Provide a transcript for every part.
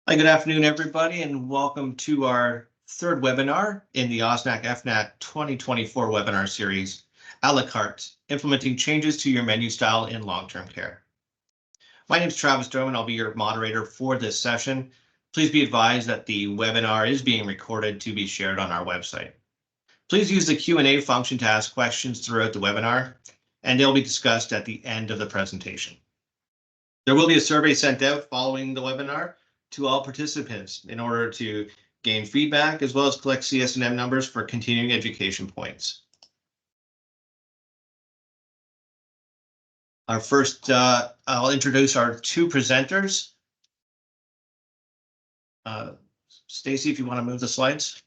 Hi, good afternoon, everybody, and welcome to our third webinar in the OSNAC FNAT 2024 webinar series, A-La-Carte, Implementing Changes to Your Menu Style in Long-Term Care. My name is Travis Dorman. I'll be your moderator for this session. Please be advised that the webinar is being recorded to be shared on our website. Please use the Q&A function to ask questions throughout the webinar, and they'll be discussed at the end of the presentation. There will be a survey sent out following the webinar to all participants in order to gain feedback as well as collect CS&M numbers for continuing education points. Our first, I'll introduce our two presenters. Stacy, if you want to move the slides.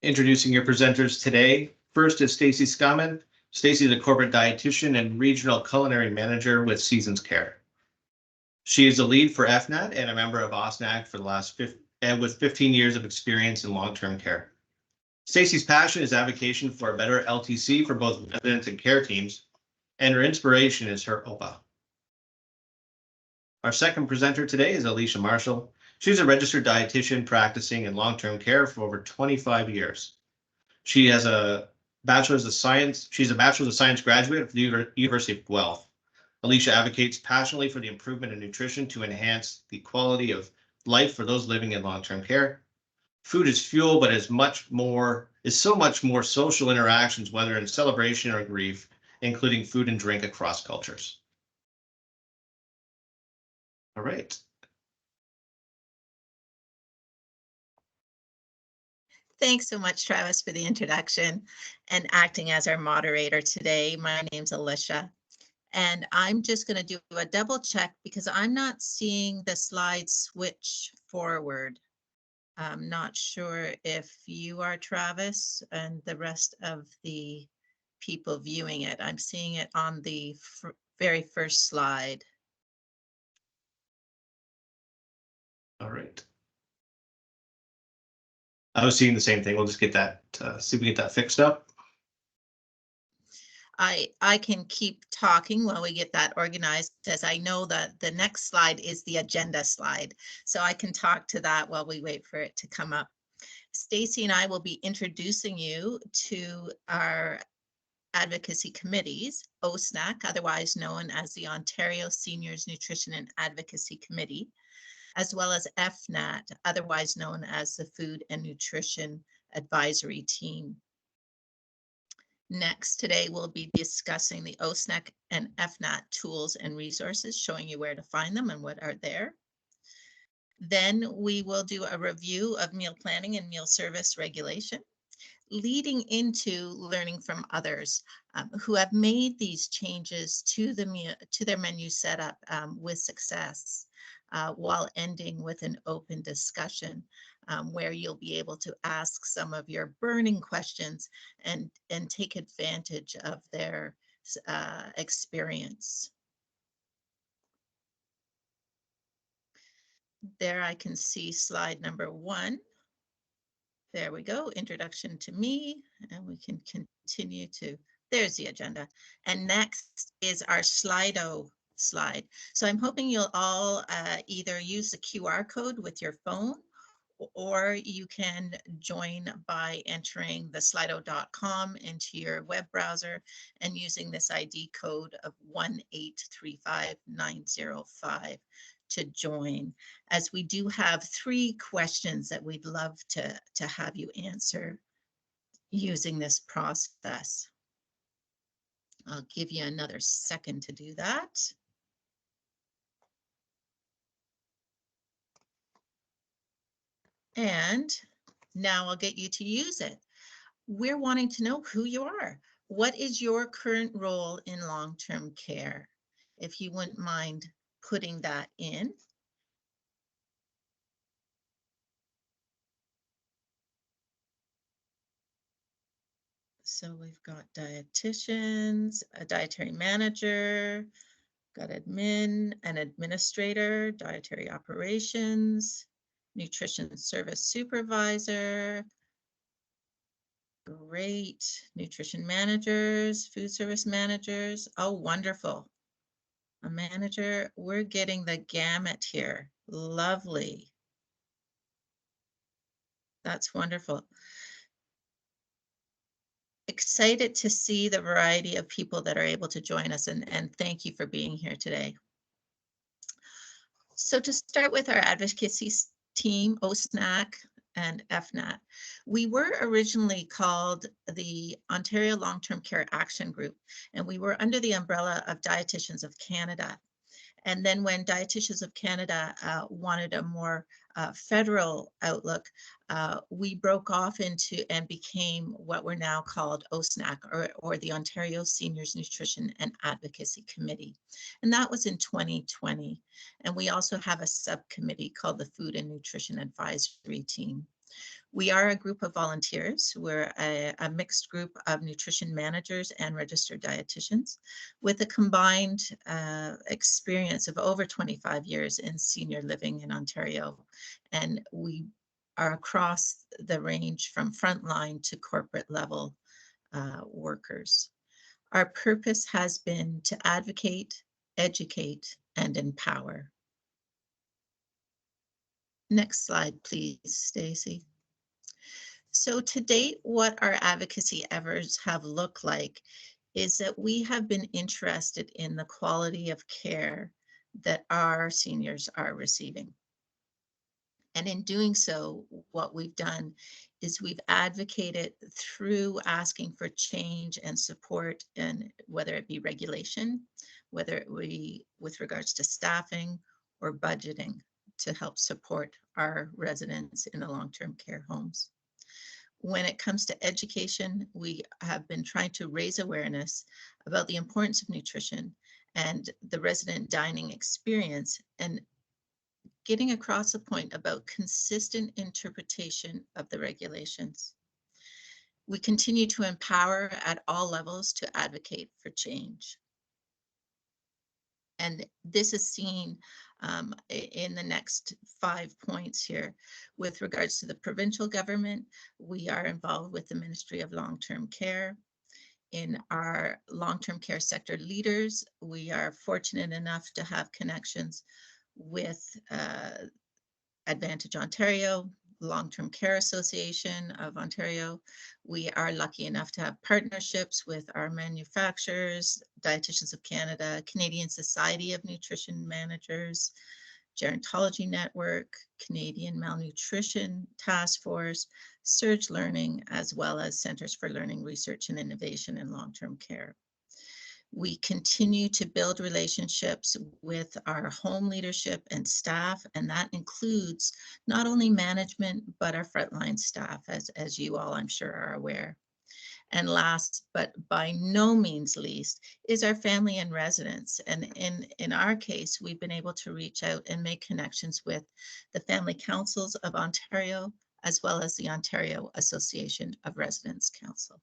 Introducing your presenters today. First is Stacy Scummon. Stacy is a corporate dietitian and regional culinary manager with Seasons Care. She is the lead for FNAT and a member of OSNAC for the last with 15 years of experience in long-term care. Stacy's passion is advocacy for a better LTC for both residents and care teams, and her inspiration is her OPA. Our second presenter today is Alicia Marshall. She's a registered dietitian practicing in long-term care for over 25 years. She has a bachelor's of science. She's a bachelor's of science graduate of the University of Guelph. Alicia advocates passionately for the improvement in nutrition to enhance the quality of life for those living in long-term care. Food is fuel, but is so much more social interactions, whether in celebration or grief, including food and drink across cultures. All right. Thanks so much, Travis, for the introduction and acting as our moderator today. My name's Alicia, and I'm just going to do a double check because I'm not seeing the slide switch forward. I'm not sure if you are, Travis, and the rest of the people viewing it. I'm seeing it on the very first slide. All right. I was seeing the same thing. We'll just get that, see if we get that fixed up. I can keep talking while we get that organized, as I know that the next slide is the agenda slide. So I can talk to that while we wait for it to come up. Stacy and I will be introducing you to our advocacy committees, OSNAC, otherwise known as the Ontario Seniors Nutrition and Advocacy Committee, as well as FNAT, otherwise known as the Food and Nutrition Advisory Team. Next, today we'll be discussing the OSNAC and FNAT tools and resources, showing you where to find them and what are there. Then we will do a review of meal planning and meal service regulation, leading into learning from others who have made these changes to their menu setup with success, while ending with an open discussion where you'll be able to ask some of your burning questions and take advantage of their experience. There I can see slide number 1. There we go, introduction to me, and we can continue to, there's the agenda. And next is our Slido slide. So I'm hoping you'll all either use the QR code with your phone, or you can join by entering the slido.com into your web browser and using this ID code of 1835905 to join, as we do have 3 questions that we'd love to have you answer using this process. I'll give you another second to do that. And now I'll get you to use it. We're wanting to know who you are. What is your current role in long-term care? If you wouldn't mind putting that in. So we've got dietitians, a dietary manager, got admin, an administrator, dietary operations, nutrition service supervisor, great, nutrition managers, food service managers. Oh, wonderful. A manager, we're getting the gamut here. Lovely. That's wonderful. Excited to see the variety of people that are able to join us, and thank you for being here today. So to start with our advocacy team, OSNAC and FNAT, we were originally called the Ontario Long-Term Care Action Group, and we were under the umbrella of Dietitians of Canada. And then when Dietitians of Canada wanted a more federal outlook, we broke off into and became what we're now called OSNAC, or the Ontario Seniors Nutrition and Advocacy Committee. And that was in 2020. And we also have a subcommittee called the Food and Nutrition Advisory Team. We are a group of volunteers. We're a mixed group of nutrition managers and registered dietitians with a combined experience of over 25 years in senior living in Ontario. And we are across the range from frontline to corporate level workers. Our purpose has been to advocate, educate, and empower. Next slide, please, Stacy. So to date, what our advocacy efforts have looked like is that we have been interested in the quality of care that our seniors are receiving. And in doing so, what we've done is we've advocated through asking for change and support, and whether it be regulation, whether it be with regards to staffing or budgeting, to help support our residents in the long-term care homes. When it comes to education, we have been trying to raise awareness about the importance of nutrition and the resident dining experience, and getting across the point about consistent interpretation of the regulations. We continue to empower at all levels to advocate for change. And this is seen in the next 5 points here. With regards to the provincial government, we are involved with the Ministry of Long-Term Care. In our long-term care sector leaders, we are fortunate enough to have connections with Advantage Ontario, Long-Term Care Association of Ontario. We are lucky enough to have partnerships with our manufacturers, Dietitians of Canada, Canadian Society of Nutrition Managers, Gerontology Network, Canadian Malnutrition Task Force, Surge Learning, as well as Centers for Learning, Research and Innovation in Long-Term Care. We continue to build relationships with our home leadership and staff, and that includes not only management, but our frontline staff, as you all, I'm sure, are aware. And last, but by no means least, is our family and residents. And in our case, we've been able to reach out and make connections with the Family Councils of Ontario, as well as the Ontario Association of Residents Council.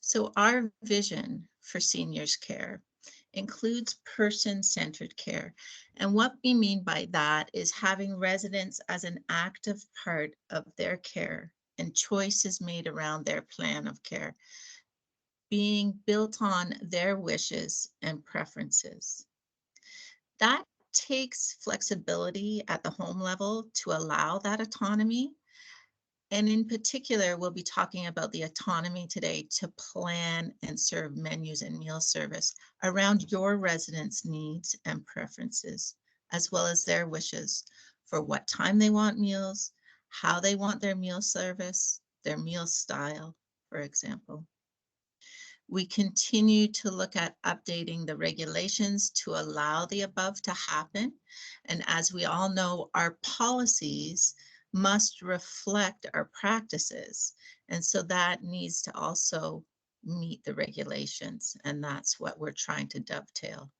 So our vision for seniors care includes person-centered care. And what we mean by that is having residents as an active part of their care and choices made around their plan of care, being built on their wishes and preferences. That takes flexibility at the home level to allow that autonomy. And in particular, we'll be talking about the autonomy today to plan and serve menus and meal service around your residents' needs and preferences, as well as their wishes for what time they want meals, how they want their meal service, their meal style, for example. We continue to look at updating the regulations to allow the above to happen. And as we all know, our policies must reflect our practices. And so that needs to also meet the regulations, and that's what we're trying to dovetail.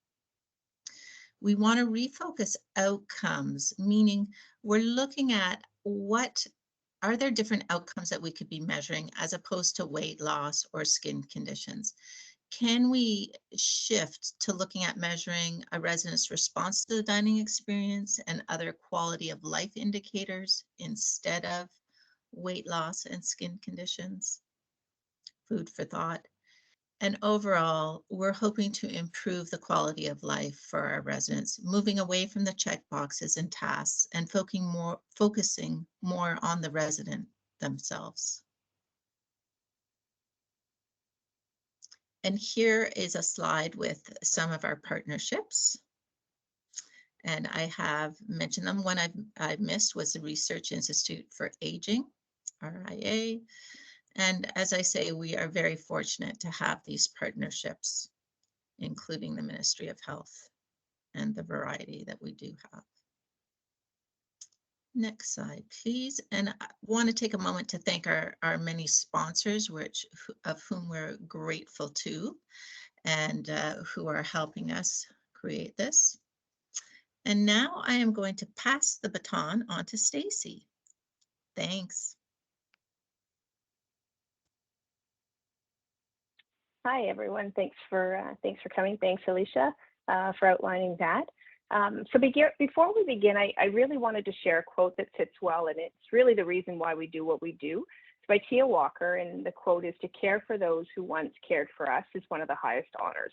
We want to refocus outcomes, meaning we're looking at what are there different outcomes that we could be measuring as opposed to weight loss or skin conditions. Can we shift to looking at measuring a resident's response to the dining experience and other quality of life indicators instead of weight loss and skin conditions? Food for thought. And overall, we're hoping to improve the quality of life for our residents, moving away from the check boxes and tasks and focusing more on the resident themselves. And here is a slide with some of our partnerships. And I have mentioned them. One I missed was the Research Institute for Aging, RIA. And as I say, we are very fortunate to have these partnerships, including the Ministry of Health and the variety that we do have. Next slide, please. And I want to take a moment to thank our many sponsors, of whom we're grateful to, and who are helping us create this. And now I am going to pass the baton on to Stacy. Thanks. Hi, everyone. Thanks for coming. Thanks, Alicia, for outlining that. So before we begin, I really wanted to share a quote that fits well, and it's really the reason why we do what we do. It's by Tia Walker, and the quote is, "To care for those who once cared for us is one of the highest honors."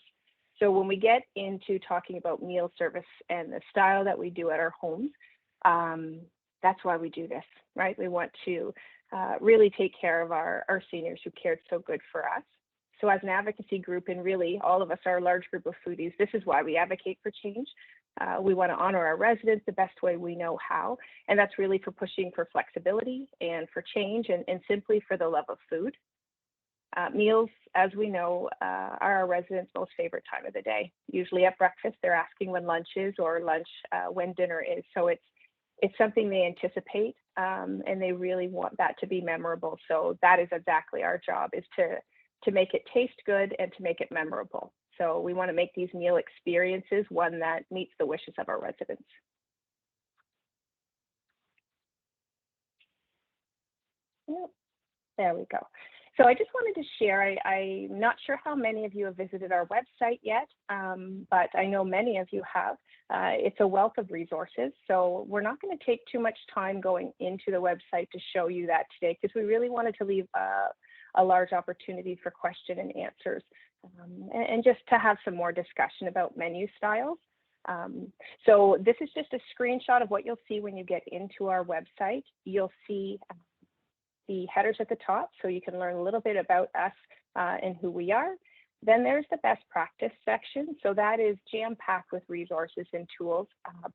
So when we get into talking about meal service and the style that we do at our homes, that's why we do this, right? We want to really take care of our seniors who cared so good for us. So as an advocacy group, and really all of us are a large group of foodies, this is why we advocate for change. We want to honor our residents the best way we know how, and that's really for pushing for flexibility and for change, and simply for the love of food. Meals, as we know, are our residents' most favorite time of the day. Usually at breakfast, they're asking when lunch is, or lunch when dinner is. So it's something they anticipate, and they really want that to be memorable. So that is exactly our job, is to make it taste good and to make it memorable. So we want to make these meal experiences one that meets the wishes of our residents. Yep. There we go. So I just wanted to share, I'm not sure how many of you have visited our website yet, but I know many of you have. It's a wealth of resources. So we're not going to take too much time going into the website to show you that today, because we really wanted to leave a large opportunity for question and answers, and just to have some more discussion about menu styles. So this is just a screenshot of what you'll see when you get into our website. You'll see the headers at the top, so you can learn a little bit about us and who we are. Then there's the best practice section. So that is jam-packed with resources and tools,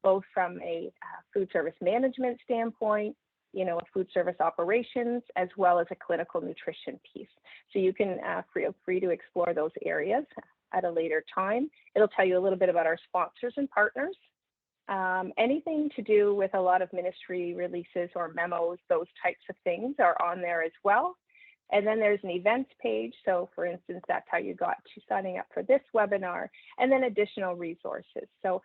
both from a food service management standpoint, a food service operations, as well as a clinical nutrition piece. So you can feel free to explore those areas at a later time. It'll tell you a little bit about our sponsors and partners. Anything to do with a lot of ministry releases or memos, those types of things are on there as well. And then there's an events page. So for instance, that's how you got to signing up for this webinar, and then additional resources. So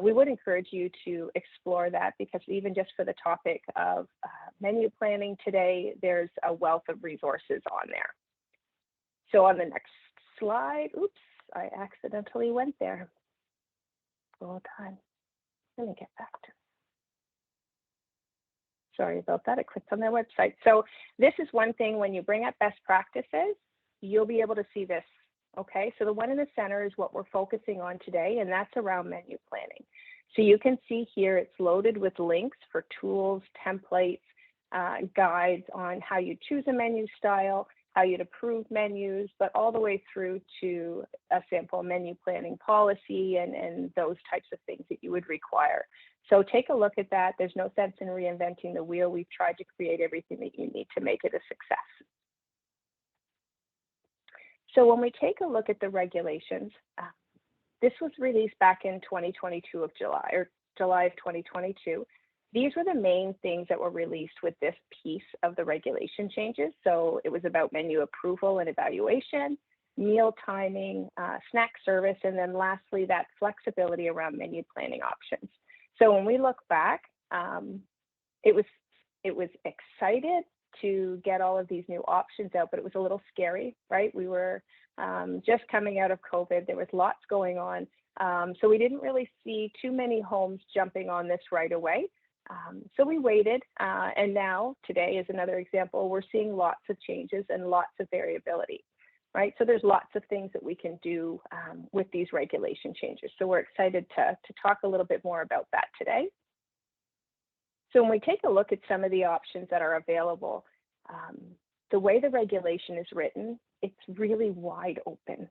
we would encourage you to explore that, because even just for the topic of menu planning today, there's a wealth of resources on there. So on the next slide, oops, I accidentally went there. Hold on, let me get back to it. Sorry about that, I clicked on their website. So this is one thing, when you bring up best practices, you'll be able to see this. Okay, so the one in the center is what we're focusing on today, and that's around menu planning. So you can see here it's loaded with links for tools, templates, guides on how you choose a menu style, how you'd approve menus, but all the way through to a sample menu planning policy and those types of things that you would require. So take a look at that. There's no sense in reinventing the wheel. We've tried to create everything that you need to make it a success. So when we take a look at the regulations, this was released back in 2022 of July of 2022. these were the main things that were released with this piece of the regulation changes. So it was about menu approval and evaluation, meal timing, snack service, and then lastly, that flexibility around menu planning options. So when we look back, it was excited to get all of these new options out, but it was a little scary, right? We were just coming out of COVID. There was lots going on. So we didn't really see too many homes jumping on this right away. So we waited, and now today is another example. We're seeing lots of changes and lots of variability, right? So there's lots of things that we can do with these regulation changes. So we're excited to talk a little bit more about that today. So when we take a look at some of the options that are available, the way the regulation is written, it's really wide open,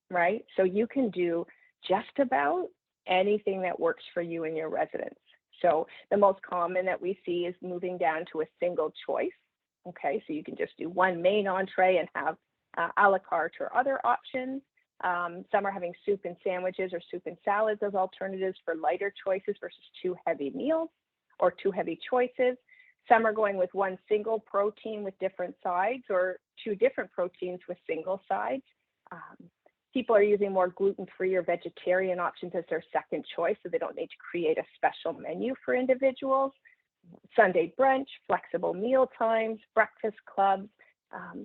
right? So you can do just about anything that works for you and your residence. So the most common that we see is moving down to a single choice. Okay, so you can just do one main entree and have a la carte or other options. Some are having soup and sandwiches or soup and salads as alternatives for lighter choices versus two heavy meals or two heavy choices. Some are going with one single protein with different sides or two different proteins with single sides. People are using more gluten-free or vegetarian options as their second choice, so they don't need to create a special menu for individuals. Sunday brunch, flexible meal times, breakfast clubs.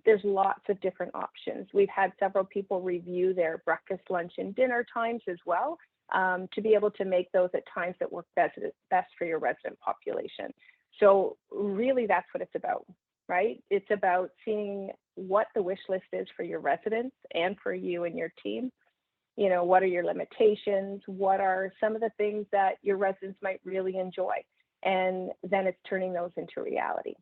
There's lots of different options. We've had several people review their breakfast, lunch, and dinner times as well to be able to make those at times that work best for your resident population. So really that's what it's about, right? It's about seeing what the wish list is for your residents and for you and your team. You know, what are your limitations? What are some of the things that your residents might really enjoy? And then it's turning those into reality.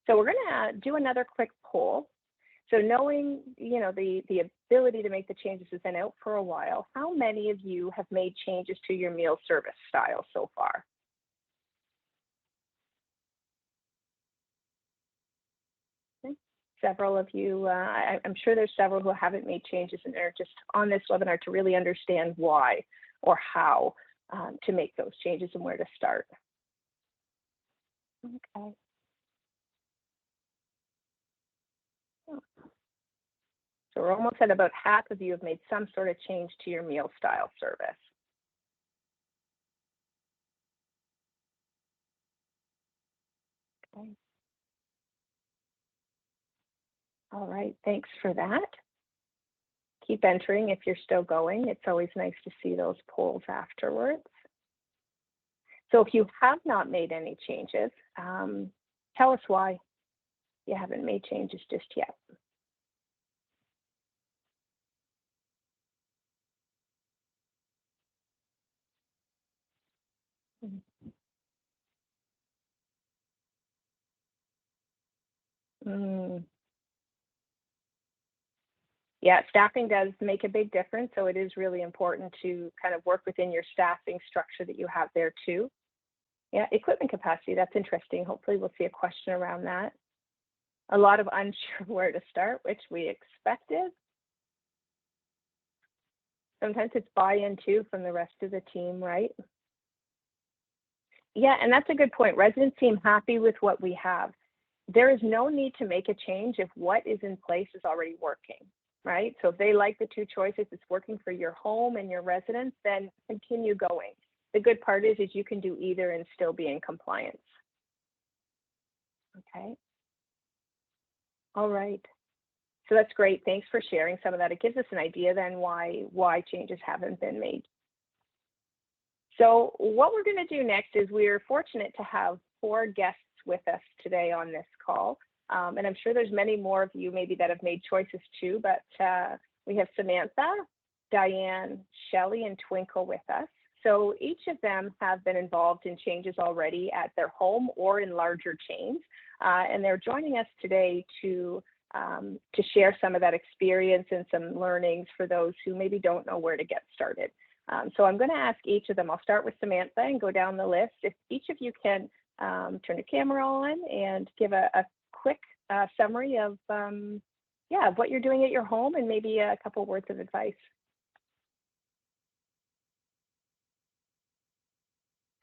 So we're going to do another quick poll. So knowing, you know, the ability to make the changes has been out for a while, how many of you have made changes to your meal service style so far? Several of you, I'm sure there's several who haven't made changes and are just on this webinar to really understand why or how to make those changes and where to start. Okay. So we're almost at about half of you have made some sort of change to your meal style service. Okay. All right, thanks for that. Keep entering if you're still going. It's always nice to see those polls afterwards. So if you have not made any changes, tell us why you haven't made changes just yet. Yeah, staffing does make a big difference. So it is really important to kind of work within your staffing structure that you have there too. Yeah, equipment capacity, that's interesting. Hopefully we'll see a question around that. A lot of unsure where to start, which we expected. Sometimes it's buy-in too from the rest of the team, right? Yeah, and that's a good point. Residents seem happy with what we have. There is no need to make a change if what is in place is already working, right? So if they like the two choices, it's working for your home and your residents, then continue going. The good part is you can do either and still be in compliance. Okay. All right. So that's great. Thanks for sharing some of that. It gives us an idea then why changes haven't been made. So what we're going to do next is we're fortunate to have 4 guests with us today on this call. And I'm sure there's many more of you maybe that have made choices too, but we have Samantha, Diane, Shelley, and Twinkle with us. So each of them have been involved in changes already at their home or in larger chains. And they're joining us today to share some of that experience and some learnings for those who maybe don't know where to get started. So I'm going to ask each of them. I'll start with Samantha and go down the list. If each of you can turn the camera on and give a quick summary of what you're doing at your home and maybe a couple words of advice.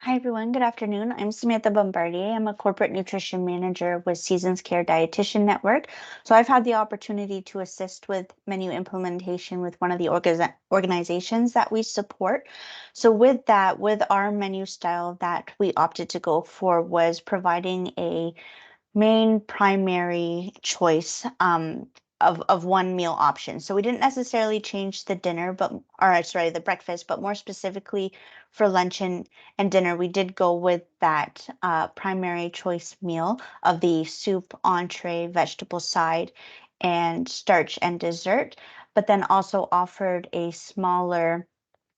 Hi, everyone. Good afternoon. I'm Samantha Bombardier. I'm a corporate nutrition manager with Seasons Care Dietitian Network. So I've had the opportunity to assist with menu implementation with one of the organizations that we support. So with that, with our menu style that we opted to go for was providing a main primary choice of one meal option. So we didn't necessarily change the dinner, the breakfast, but more specifically for lunch and dinner, we did go with that primary choice meal of the soup, entree, vegetable side, and starch and dessert, but then also offered a smaller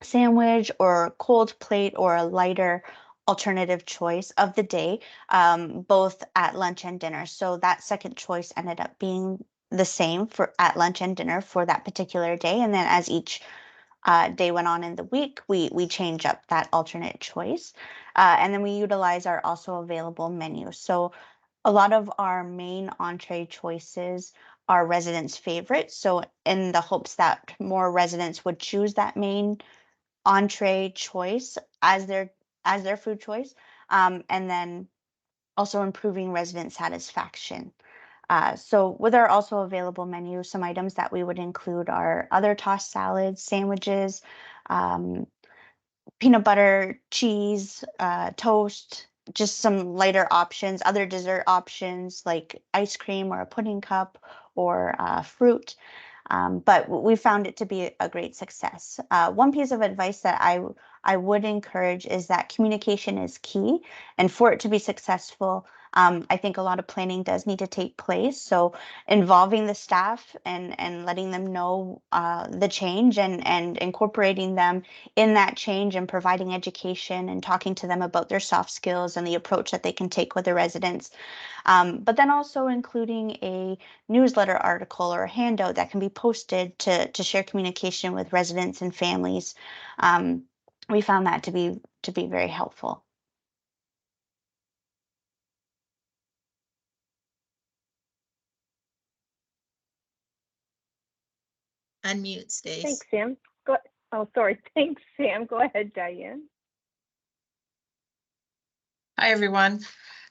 sandwich or cold plate or a lighter alternative choice of the day, both at lunch and dinner. So that second choice ended up being the same for at lunch and dinner for that particular day. And then as each day went on in the week, we change up that alternate choice. And then we utilize our also available menu. So a lot of our main entree choices are residents' favorites. So in the hopes that more residents would choose that main entree choice as their food choice, and then also improving resident satisfaction. So with our also available menu, some items that we would include are other tossed salads, sandwiches, um, peanut butter, cheese, toast, just some lighter options, other dessert options like ice cream or a pudding cup or fruit. But we found it to be a great success. One piece of advice that I would encourage is that communication is key. And for it to be successful, I think a lot of planning does need to take place. So involving the staff and letting them know the change and incorporating them in that change and providing education and talking to them about their soft skills and the approach that they can take with the residents. But then also including a newsletter article or a handout that can be posted to share communication with residents and families. We found that to be very helpful. Unmute, Stace. Thanks, Sam. Oh, sorry. Thanks, Sam. Go ahead, Diane. Hi, everyone.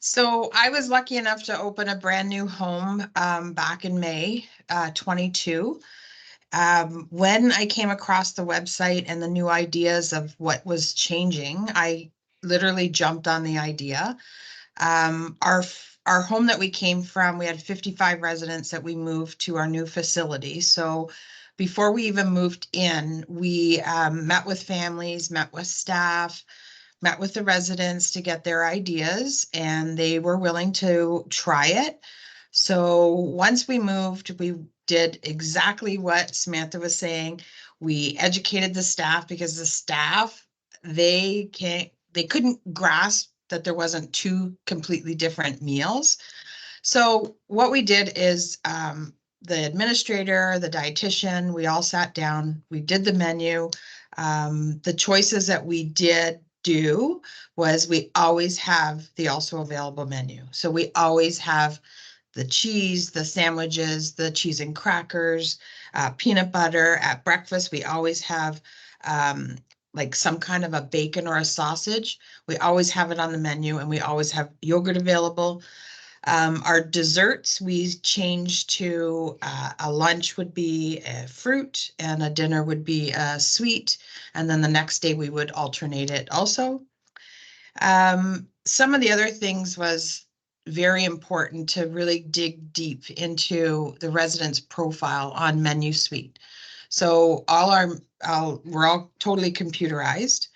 So I was lucky enough to open a brand new home back in May 22. When I came across the website and the new ideas of what was changing, I literally jumped on the idea. Our home that we came from, we had 55 residents that we moved to our new facility. So before we even moved in, we met with families, met with staff, met with the residents to get their ideas, and they were willing to try it. So once we moved, we did exactly what Samantha was saying. We educated the staff because the staff, they couldn't grasp that there wasn't two completely different meals. So what we did is the administrator, the dietitian, we all sat down, we did the menu. The choices that we did do was we always have the also available menu. So we always have the cheese, the sandwiches, the cheese and crackers, peanut butter. At breakfast, we always have like some kind of a bacon or a sausage. We always have it on the menu, and we always have yogurt available. Our desserts, we changed to a lunch would be a fruit and a dinner would be a sweet. And then the next day we would alternate it also. Some of the other things was very important to really dig deep into the resident's profile on Menu Suite. So we're all totally computerized.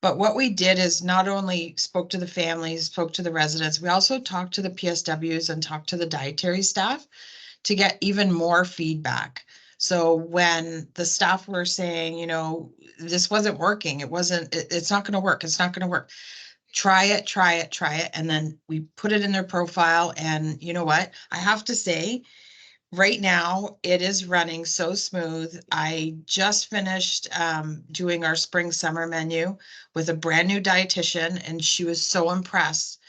But what we did is not only spoke to the families, spoke to the residents, we also talked to the PSWs and talked to the dietary staff to get even more feedback. So when the staff were saying, you know, this wasn't working, it's not going to work, it's not going to work. Try it. And then we put it in their profile. And you know what? I have to say, right now, it is running so smooth. I just finished doing our spring summer menu with a brand new dietitian, and she was so impressed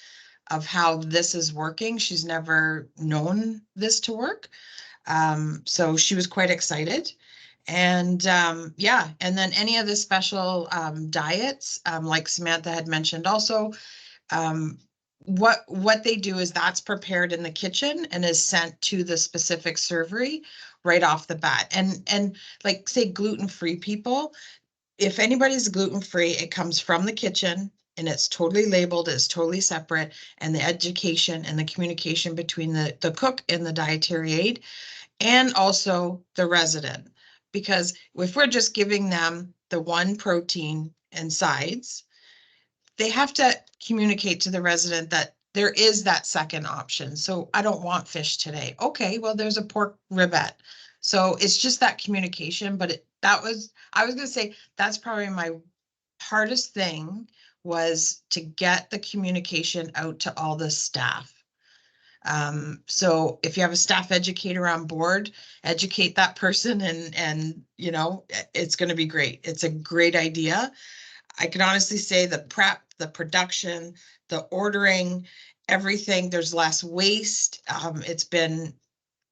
of how this is working. She's never known this to work. So she was quite excited. And yeah, and then any of the special diets, like Samantha had mentioned also, what they do is that's prepared in the kitchen and is sent to the specific servery right off the bat. And like say gluten-free people, if anybody's gluten-free, it comes from the kitchen and it's totally labeled, it's totally separate, and the education and the communication between the cook and the dietary aide and also the resident. Because if we're just giving them the one protein and sides, they have to communicate to the resident that there is that second option. So I don't want fish today. Okay, well, there's a pork ribette. So it's just that communication, but I was gonna say, that's probably my hardest thing, was to get the communication out to all the staff. So if you have a staff educator on board, educate that person and you know, it's going to be great. It's a great idea. I can honestly say the prep, the production, the ordering, everything, there's less waste. It's been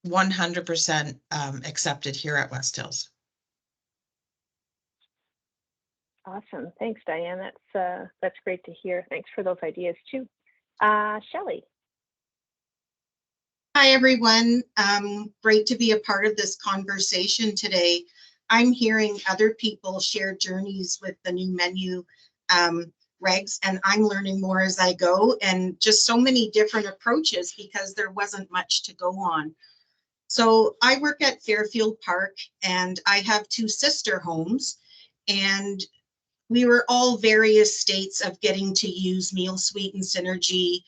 100% accepted here at West Hills. Awesome. Thanks, Diane. That's great to hear. Thanks for those ideas too. Shelley. Hi, everyone. Great to be a part of this conversation today. I'm hearing other people share journeys with the new menu regs, and I'm learning more as I go, and just so many different approaches because there wasn't much to go on. So I work at Fairfield Park, and I have 2 sister homes, and we were all various states of getting to use Meal Suite and Synergy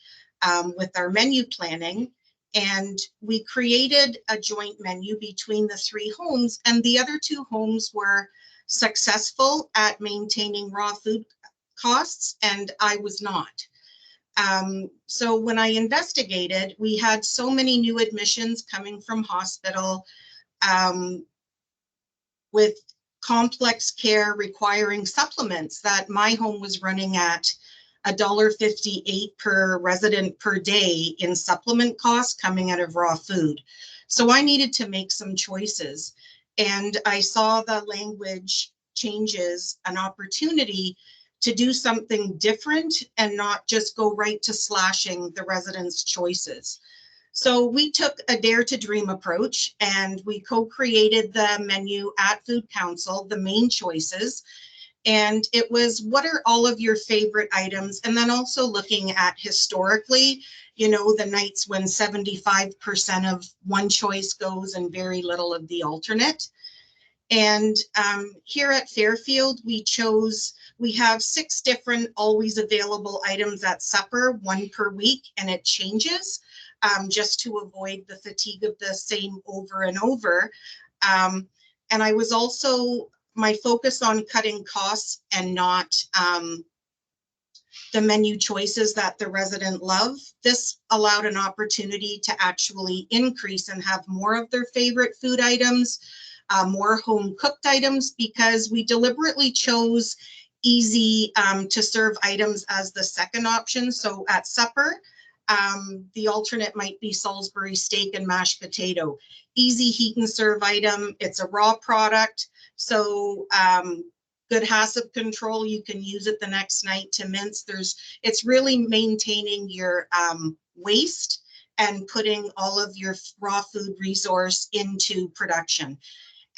with our menu planning. And we created a joint menu between the 3 homes, and the other 2 homes were successful at maintaining raw food costs, and I was not. So when I investigated, we had so many new admissions coming from hospital with complex care requiring supplements that my home was running at $1.58 per resident per day in supplement costs coming out of raw food. So I needed to make some choices. And I saw the language changes an opportunity to do something different and not just go right to slashing the residents' choices. So we took a Dare to Dream approach, and we co-created the menu at Food Council, the main choices. And it was, what are all of your favorite items? And then also looking at historically, you know, the nights when 75% of one choice goes and very little of the alternate. And here at Fairfield, we have 6 different always available items at supper, 1 per week, and it changes just to avoid the fatigue of the same over and over. And I was also, my focus on cutting costs and not the menu choices that the resident love. This allowed an opportunity to actually increase and have more of their favorite food items, more home cooked items, because we deliberately chose easy to serve items as the second option. So at supper, the alternate might be Salisbury steak and mashed potato. Easy heat and serve item. It's a raw product. So good HACCP control, you can use it the next night to mince. It's really maintaining your waste and putting all of your raw food resource into production.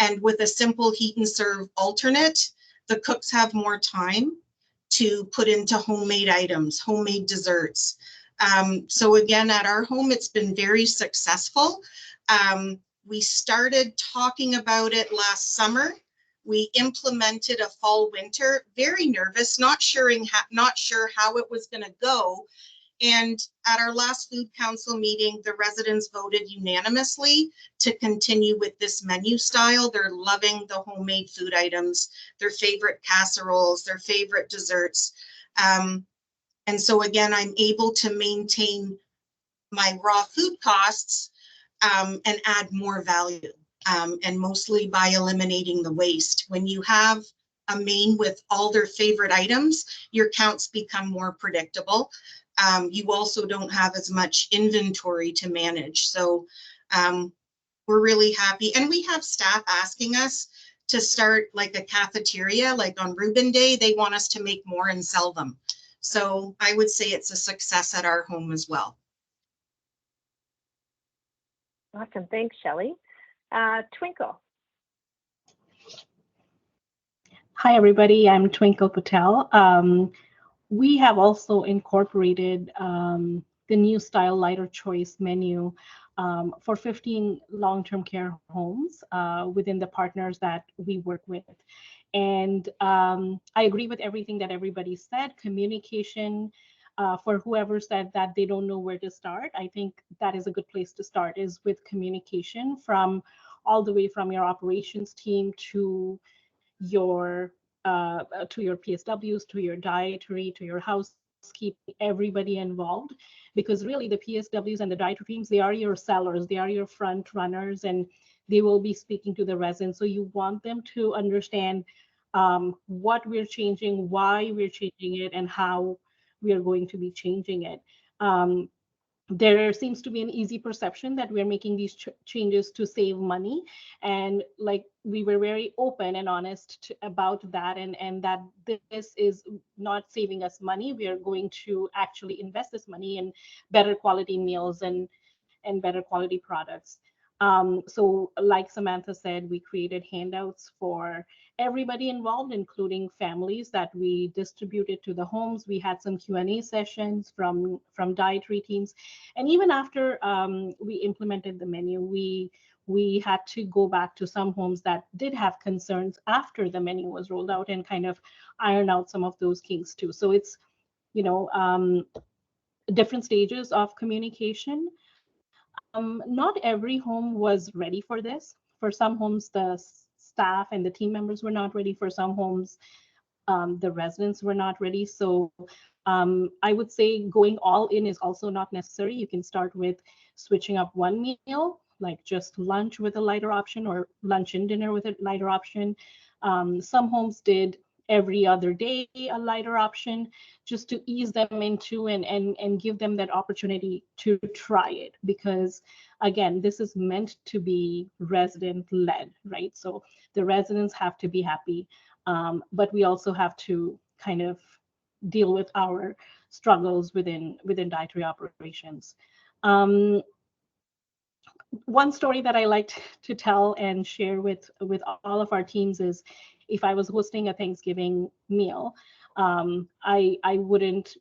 And with a simple heat and serve alternate, the cooks have more time to put into homemade items, homemade desserts. So again, at our home, it's been very successful. We started talking about it last summer. We implemented a fall winter, very nervous, not sure how it was going to go. And at our last Food Council meeting, the residents voted unanimously to continue with this menu style. They're loving the homemade food items, their favorite casseroles, their favorite desserts. And so again, I'm able to maintain my raw food costs and add more value, and mostly by eliminating the waste. When you have a main with all their favorite items, your counts become more predictable. You also don't have as much inventory to manage. So we're really happy. And we have staff asking us to start like a cafeteria, like on Reuben Day, they want us to make more and sell them. So I would say it's a success at our home as well. Awesome. Thanks, Shelley. Twinkle. Hi, everybody. I'm Twinkle Patel. We have also incorporated the new style lighter choice menu for 15 long-term care homes within the partners that we work with. And I agree with everything that everybody said. Communication, for whoever said that they don't know where to start, I think that is a good place to start, is with communication from all the way from your operations team to your PSWs, to your dietary, to your housekeeping, everybody involved, because really the PSWs and the dietary teams, they are your sellers, they are your front runners, and they will be speaking to the residents. So you want them to understand what we're changing, why we're changing it, and how we are going to be changing it. There seems to be an easy perception that we're making these changes to save money, and like we were very open and honest about that, and that this is not saving us money. We are going to actually invest this money in better quality meals and better quality products. So like Samantha said, we created handouts for everybody involved, including families, that we distributed to the homes. We had some Q&A sessions from dietary teams. And even after we implemented the menu, we had to go back to some homes that did have concerns after the menu was rolled out and kind of iron out some of those kinks too. So it's, you know, different stages of communication. Not every home was ready for this. For some homes, the staff and the team members were not ready. For some homes, the residents were not ready. So I would say going all in is also not necessary. You can start with switching up one meal, like just lunch with a lighter option, or lunch and dinner with a lighter option. Some homes did every other day a lighter option, just to ease them into and give them that opportunity to try it, because again, this is meant to be resident led, right? So the residents have to be happy, but we also have to kind of deal with our struggles within dietary operations. One story that I like to tell and share with all of our teams is, if I was hosting a Thanksgiving meal, I wouldn't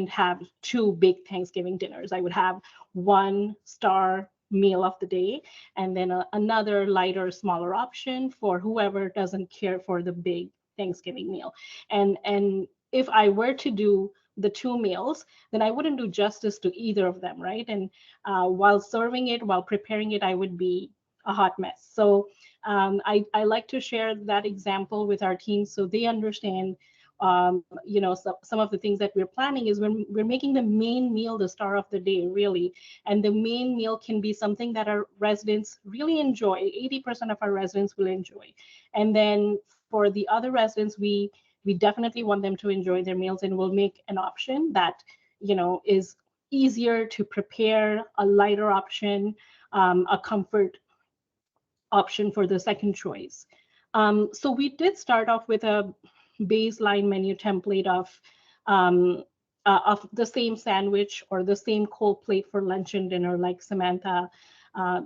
have two big Thanksgiving dinners. I would have one star meal of the day, and then another lighter, smaller option for whoever doesn't care for the big Thanksgiving meal. And if I were to do the two meals, then I wouldn't do justice to either of them, right? And while serving it, while preparing it, I would be a hot mess. So I like to share that example with our team so they understand. You know, some of the things that we're planning is we're making the main meal the star of the day, really. And the main meal can be something that our residents really enjoy. 80% of our residents will enjoy. And then for the other residents, we definitely want them to enjoy their meals, and we'll make an option that, you know, is easier to prepare, a lighter option, a comfort option for the second choice. So we did start off with a baseline menu template of the same sandwich or the same cold plate for lunch and dinner, like Samantha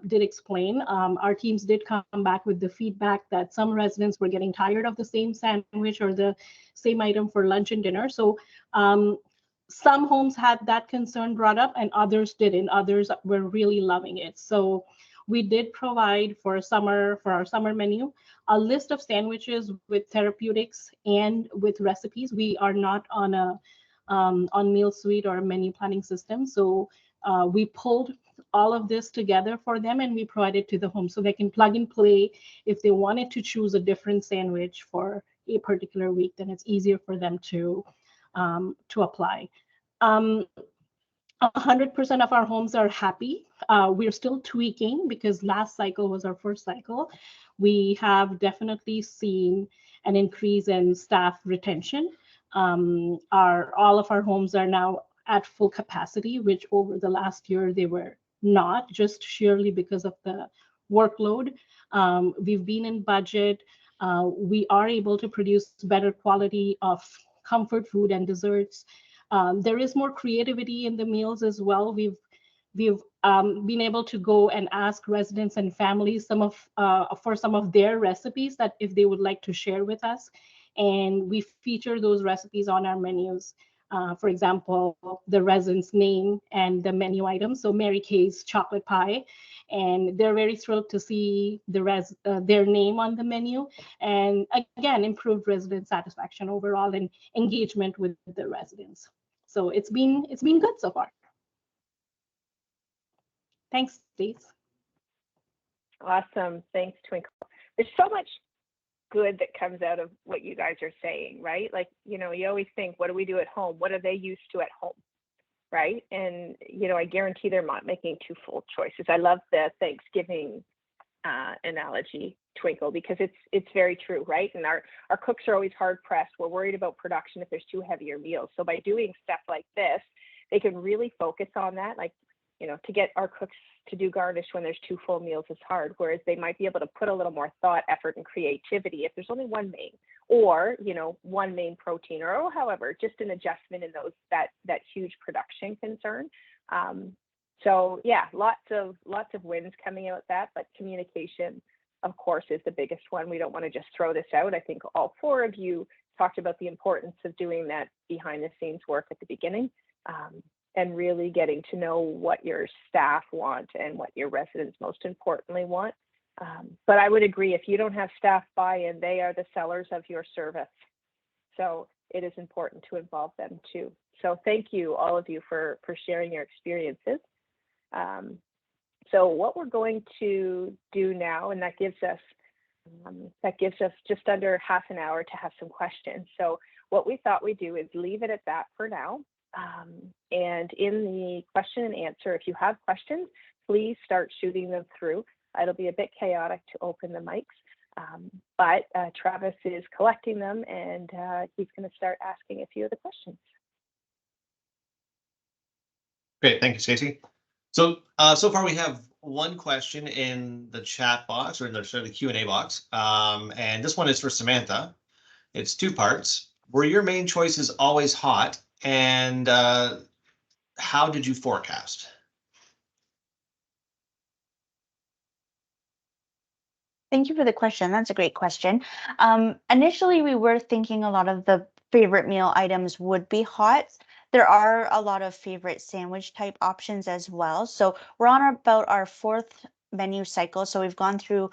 did explain. Our teams did come back with the feedback that some residents were getting tired of the same sandwich or the same item for lunch and dinner. So some homes had that concern brought up and others didn't. Others were really loving it. So we did provide for our summer menu a list of sandwiches with therapeutics and with recipes. We are not on a on Meal Suite or a menu planning system. So we pulled all of this together for them and we provided to the home so they can plug and play. If they wanted to choose a different sandwich for a particular week, then it's easier for them to apply. 100% of our homes are happy. We're still tweaking because last cycle was our first cycle. We have definitely seen an increase in staff retention. All of our homes are now at full capacity, which over the last year they were not, just sheerly because of the workload. We've been in budget. We are able to produce better quality of comfort food and desserts. There is more creativity in the meals as well. We've been able to go and ask residents and families for some of their recipes that if they would like to share with us, and we feature those recipes on our menus. For example, the resident's name and the menu items. So Mary Kay's chocolate pie, and they're very thrilled to see their name on the menu. And again, improved resident satisfaction overall and engagement with the residents. So it's been good so far. Thanks, Stace. Awesome. Thanks, Twinkle. There's so much good that comes out of what you guys are saying, right? Like, you always think, what do we do at home? What are they used to at home, right? And, I guarantee they're not making two full choices. I love the Thanksgiving analogy, Twinkle, because it's very true, right? And our cooks are always hard pressed. We're worried about production if there's two heavier meals. So by doing stuff like this, they can really focus on that. Like, to get our cooks to do garnish when there's two full meals is hard, whereas they might be able to put a little more thought, effort, and creativity if there's only one main, or one main protein, or however, just an adjustment in that huge production concern. So yeah, lots of wins coming out of that, but communication, of course, is the biggest one. We don't want to just throw this out. I think all four of you talked about the importance of doing that behind the scenes work at the beginning. And really getting to know what your staff want and what your residents most importantly want. But I would agree, if you don't have staff buy-in, they are the sellers of your service. So it is important to involve them too. So thank you, all of you, for sharing your experiences. So what we're going to do now, and that gives us just under half an hour to have some questions. So what we thought we'd do is leave it at that for now. And in the question and answer, if you have questions, please start shooting them through. It'll be a bit chaotic to open the mics, but Travis is collecting them, and he's going to start asking a few of the questions. Great, thank you, Stacey. So so far we have one question in the chat box, or the Q&A box, and this one is for Samantha. It's two parts. Were your main choices always hot? And how did you forecast? Thank you for the question. That's a great question. Initially, we were thinking a lot of the favorite meal items would be hot. There are a lot of favorite sandwich type options as well. So we're on about our fourth menu cycle. So we've gone through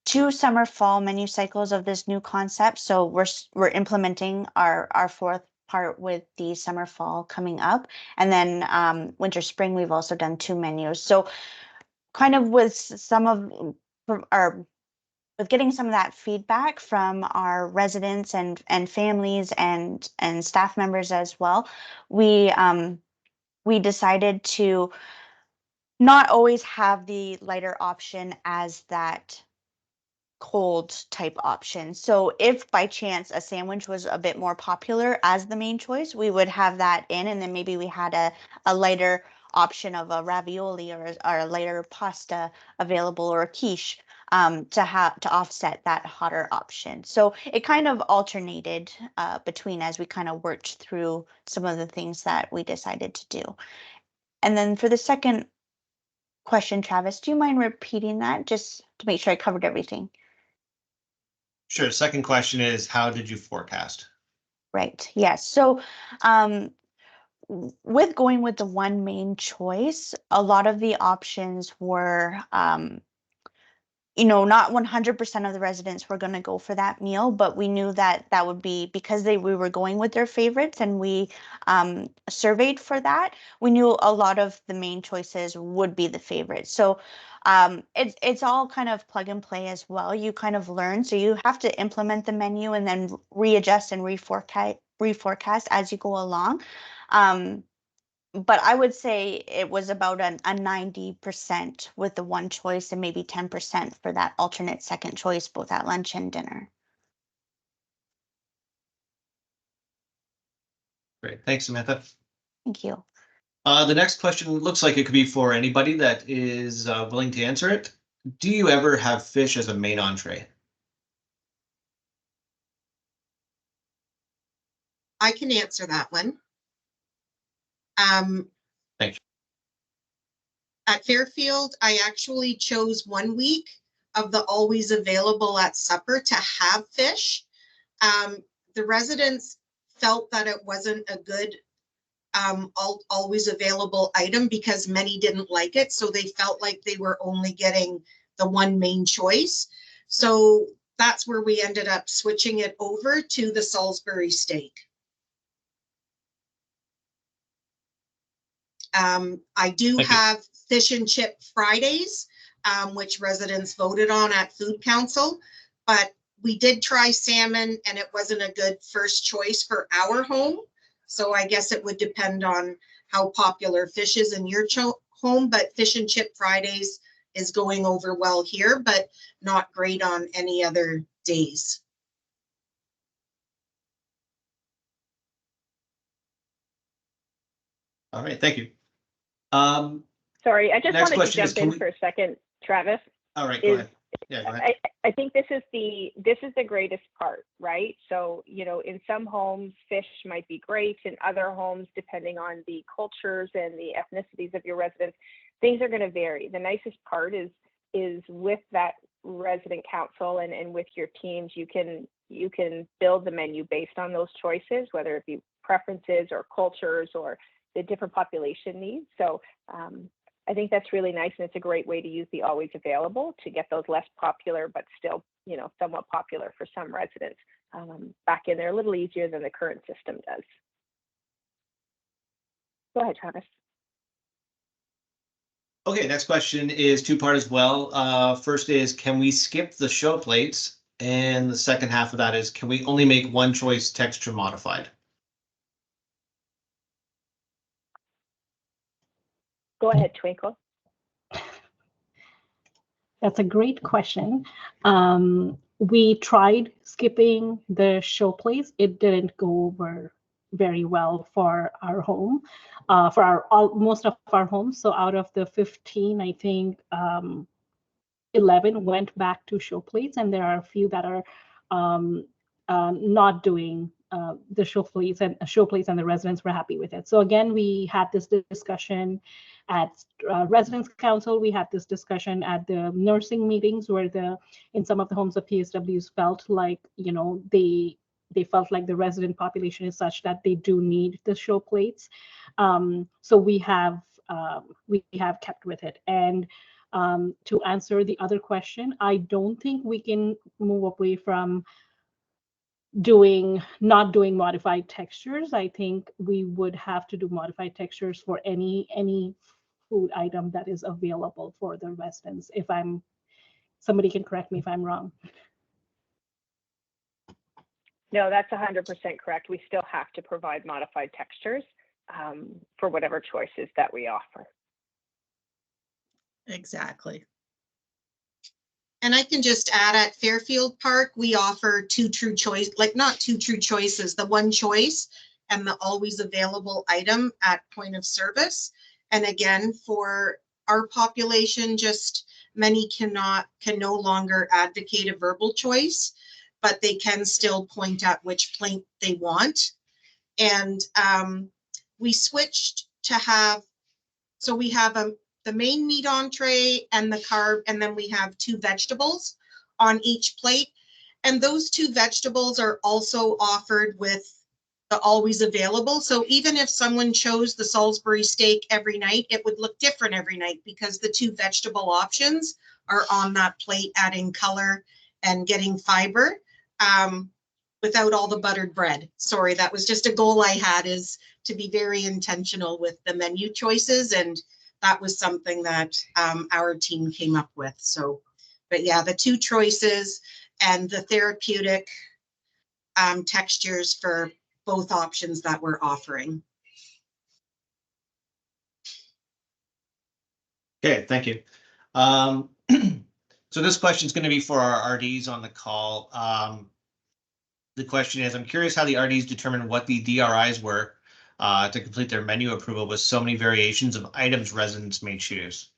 2 summer fall menu cycles of this new concept. So we're implementing our fourth part with the summer fall coming up, and then winter spring we've also done 2 menus. So kind of with getting some of that feedback from our residents and families and staff members as well, we decided to not always have the lighter option as that cold type option. So if by chance a sandwich was a bit more popular as the main choice, we would have that in, and then maybe we had a lighter option of a ravioli or a lighter pasta available, or a quiche to offset that hotter option. So it kind of alternated between as we kind of worked through some of the things that we decided to do. And then for the second question, Travis, do you mind repeating that just to make sure I covered everything? Sure. Second question is, how did you forecast? Right. Yes. So with going with the one main choice, a lot of the options were not 100% of the residents were going to go for that meal, but we knew that would be because we were going with their favorites, and we surveyed for that. We knew a lot of the main choices would be the favorites. So it's all kind of plug and play as well. You kind of learn, so you have to implement the menu and then readjust and reforecast as you go along. But I would say it was about a 90% with the one choice, and maybe 10% for that alternate second choice, both at lunch and dinner. Great. Thanks, Samantha. Thank you. The next question looks like it could be for anybody that is willing to answer it. do you ever have fish as a main entree? I can answer that one. Thank you. At Fairfield, I actually chose 1 week of the always available at supper to have fish. The residents felt that it wasn't a good always available item because many didn't like it. So they felt like they were only getting the one main choice. So that's where we ended up switching it over to the Salisbury steak. I do have fish and chip Fridays, which residents voted on at Food Council, but we did try salmon and it wasn't a good first choice for our home. So I guess it would depend on how popular fish is in your home, but fish and chip Fridays is going over well here, but not great on any other days. All right, thank you. Sorry, I just Next wanted to question is, jump can in we- for a second, Travis. All right, go ahead. Yeah, go ahead. I think this is the greatest part, right? So, you know, in some homes, fish might be great. In other homes, depending on the cultures and the ethnicities of your residents, things are going to vary. The nicest part is with that resident council and with your teams, you can build the menu based on those choices, whether it be preferences or cultures or the different population needs. So I think that's really nice, and it's a great way to use the always available to get those less popular, but still, you know, somewhat popular for some residents back in there a little easier than the current system does. Go ahead, Travis. Okay, next question is two-part as well. First is, can we skip the show plates? And the second half of that is, can we only make one choice texture modified? Go ahead, Twinkle. That's a great question. We tried skipping the show plays. It didn't go over very well for our home, for most of our homes. So out of the 15, I think 11 went back to show plates, and there are a few that are not doing the show plates, and the residents were happy with it. So again, we had this discussion at residents council. We had this discussion at the nursing meetings where in some of the homes, the PSWs felt like, you know, they felt like the resident population is such that they do need the show plates. So we have kept with it. And to answer the other question, I don't think we can move away from not doing modified textures. I think we would have to do modified textures for any food item that is available for the residents. Somebody can correct me if I'm wrong. No, that's 100% correct. We still have to provide modified textures for whatever choices that we offer. Exactly. And I can just add, at Fairfield Park, we offer two true choice, like not two true choices, the one choice and the always available item at point of service. And again, for our population, just many can no longer advocate a verbal choice, but they can still point at which plate they want. And we switched to have, so we have the main meat entree and the carb, and then we have 2 vegetables on each plate. And those 2 vegetables are also offered with the always available. So even if someone chose the Salisbury steak every night, it would look different every night because the 2 vegetable options are on that plate, adding color and getting fiber without all the buttered bread. Sorry, that was just a goal I had, is to be very intentional with the menu choices, and that was something that our team came up with. So, but yeah, the 2 choices and the therapeutic textures for both options that we're offering. Okay, thank you. So this question is going to be for our RDs on the call. The question is, I'm curious how the RDs determined what the DRIs were to complete their menu approval with so many variations of items residents may choose.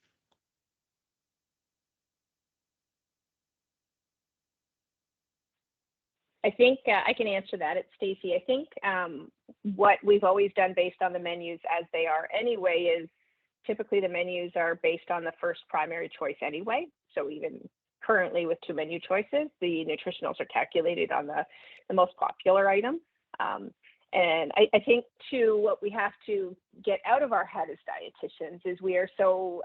I think I can answer that. It's Stacy. I think what we've always done based on the menus as they are anyway is typically the menus are based on the first primary choice anyway. So even currently with 2 menu choices, the nutritionals are calculated on the most popular item. And I think too, what we have to get out of our head as dietitians is we are so,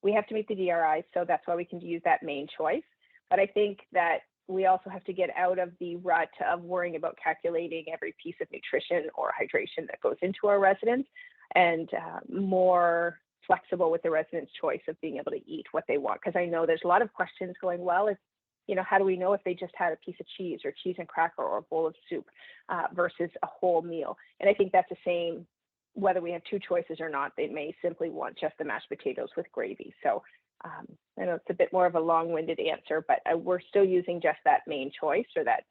we have to meet the DRIs. So that's why we can use that main choice. But I think that we also have to get out of the rut of worrying about calculating every piece of nutrition or hydration that goes into our residents, and more flexible with the residents' choice of being able to eat what they want. Because I know there's a lot of questions going, well, if, you know, how do we know if they just had a piece of cheese or cheese and cracker or a bowl of soup versus a whole meal? And I think that's the same whether we have 2 choices or not. They may simply want just the mashed potatoes with gravy. So I know it's a bit more of a long-winded answer, but we're still using just that main choice, or that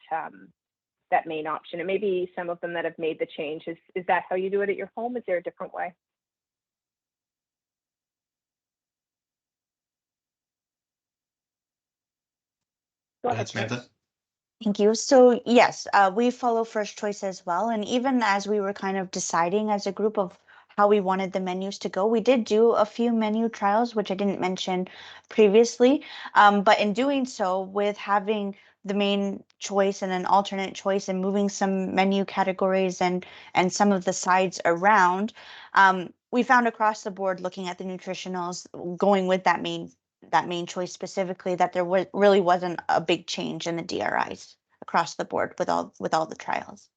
that main option. And maybe some of them that have made the change, is that how you do it at your home? Is there a different way? Go ahead, Samantha. Thank you. So yes, we follow first choice as well. And even as we were kind of deciding as a group of how we wanted the menus to go, we did do a few menu trials, which I didn't mention previously. But in doing so, with having the main choice and an alternate choice and moving some menu categories and some of the sides around, we found across the board, looking at the nutritionals, going with that main choice specifically, that there really wasn't a big change in the DRIs across the board with all the trials.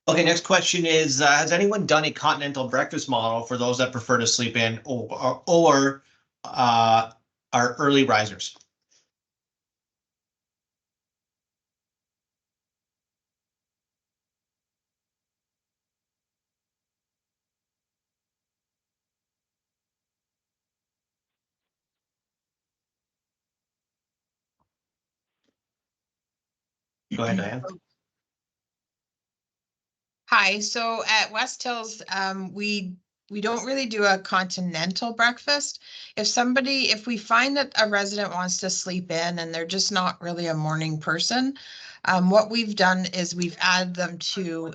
Okay, next question is, has anyone done a continental breakfast model for those that prefer to sleep in or are early risers? Go ahead, Diane. Hi, so at West Hills, we don't really do a continental breakfast. If we find that a resident wants to sleep in and they're just not really a morning person, what we've done is we've added them to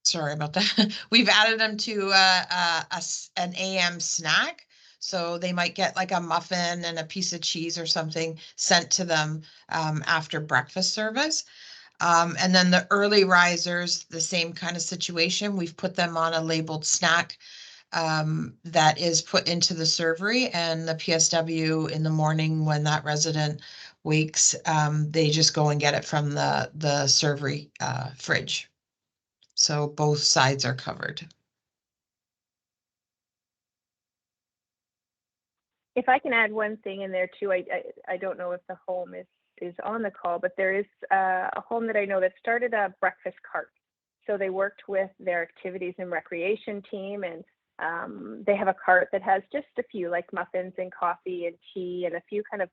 sorry about that. We've added them to an AM snack. So they might get like a muffin and a piece of cheese or something sent to them after breakfast service. And then the early risers, the same kind of situation. We've put them on a labeled snack that is put into the servery, and the PSW in the morning when that resident wakes, they just go and get it from the servery fridge. So both sides are covered. If I can add one thing in there too, I don't know if the home is on the call, but there is a home that I know that started a breakfast cart. So they worked with their activities and recreation team, and they have a cart that has just a few like muffins and coffee and tea and a few kind of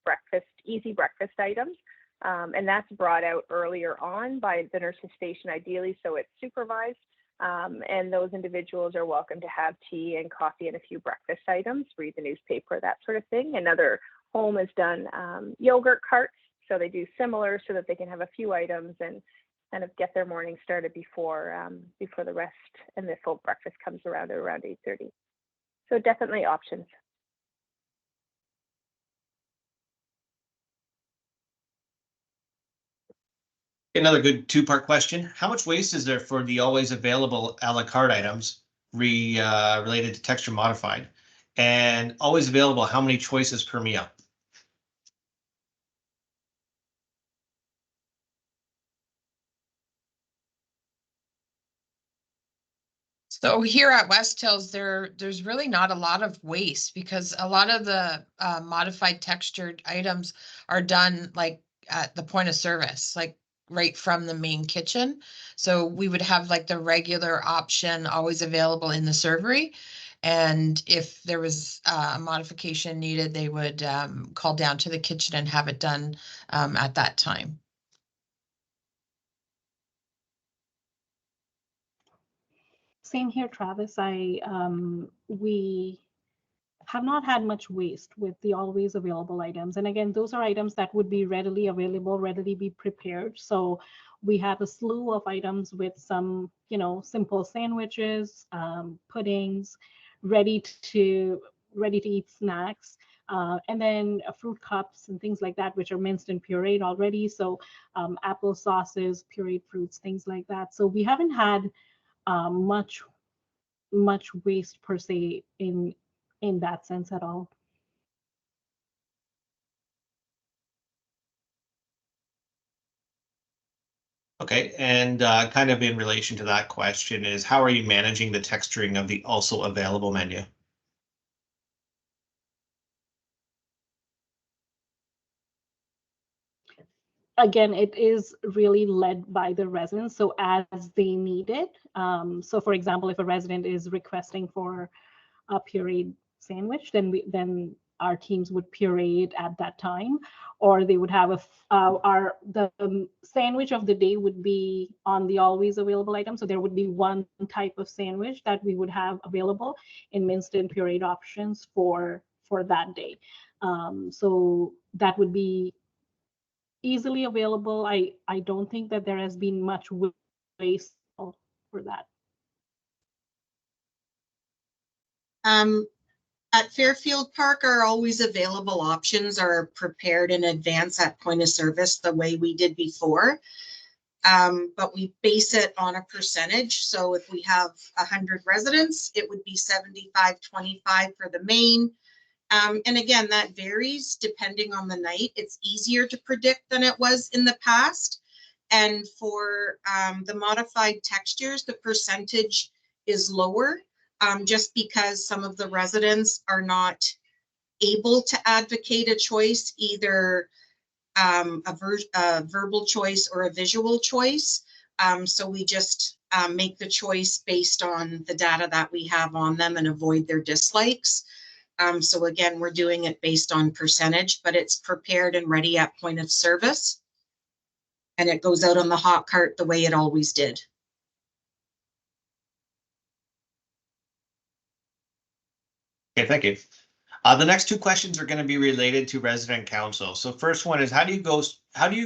easy breakfast items. And that's brought out earlier on by the nurse's station ideally, so it's supervised. And those individuals are welcome to have tea and coffee and a few breakfast items, read the newspaper, that sort of thing. Another home has done yogurt carts, so they do similar so that they can have a few items and kind of get their morning started before the rest and the full breakfast comes around at around 8:30. So definitely options. Another good 2-part question. How much waste is there for the always available a la carte items related to texture modified? And always available, how many choices per meal? So here at West Hills, there's really not a lot of waste because a lot of the modified textured items are done like at the point of service, like right from the main kitchen. So we would have like the regular option always available in the servery. And if there was a modification needed, they would call down to the kitchen and have it done at that time. Same here, Travis. We have not had much waste with the always available items. And again, those are items that would be readily available, readily be prepared. So we have a slew of items with some, simple sandwiches, puddings, ready to eat snacks, and then fruit cups and things like that, which are minced and pureed already. So apple sauces, pureed fruits, things like that. So we haven't had much waste per se in that sense at all. Okay, and kind of in relation to that question is, how are you managing the texturing of the also available menu? Again, it is really led by the residents, so as they need it. So for example, if a resident is requesting for a pureed sandwich, then our teams would puree it at that time, or they would have the sandwich of the day would be on the always available item. So there would be one type of sandwich that we would have available in minced and pureed options for that day. So that would be easily available. I don't think that there has been much waste for that. At Fairfield Park, our always available options are prepared in advance at point of service the way we did before. But we base it on a percentage. So if we have 100 residents, it would be 75-25 for the main. And again, that varies depending on the night. It's easier to predict than it was in the past. And for the modified textures, the percentage is lower. Just because some of the residents are not able to advocate a choice, either a verbal choice or a visual choice. So we just make the choice based on the data that we have on them and avoid their dislikes. So again, we're doing it based on percentage, but it's prepared and ready at point of service. And it goes out on the hot cart the way it always did. Okay, thank you. The next two questions are going to be related to resident council. So first one is, how do you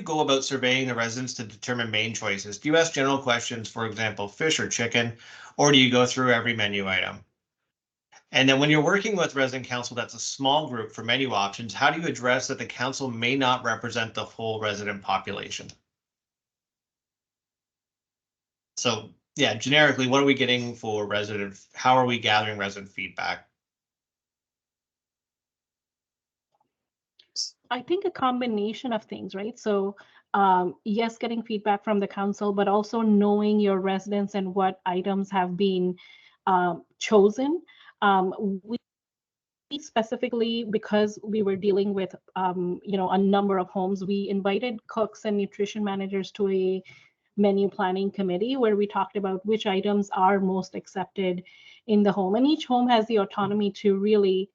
go about surveying the residents to determine main choices? Do you ask general questions, for example, fish or chicken, or do you go through every menu item? And then when you're working with resident council, that's a small group for menu options, how do you address that the council may not represent the whole resident population? So yeah, generically, what are we getting for resident? How are we gathering resident feedback? I think a combination of things, right? So yes, getting feedback from the council, but also knowing your residents and what items have been chosen. We specifically, because we were dealing with a number of homes, we invited cooks and nutrition managers to a menu planning committee where we talked about which items are most accepted in the home. And each home has the autonomy to really,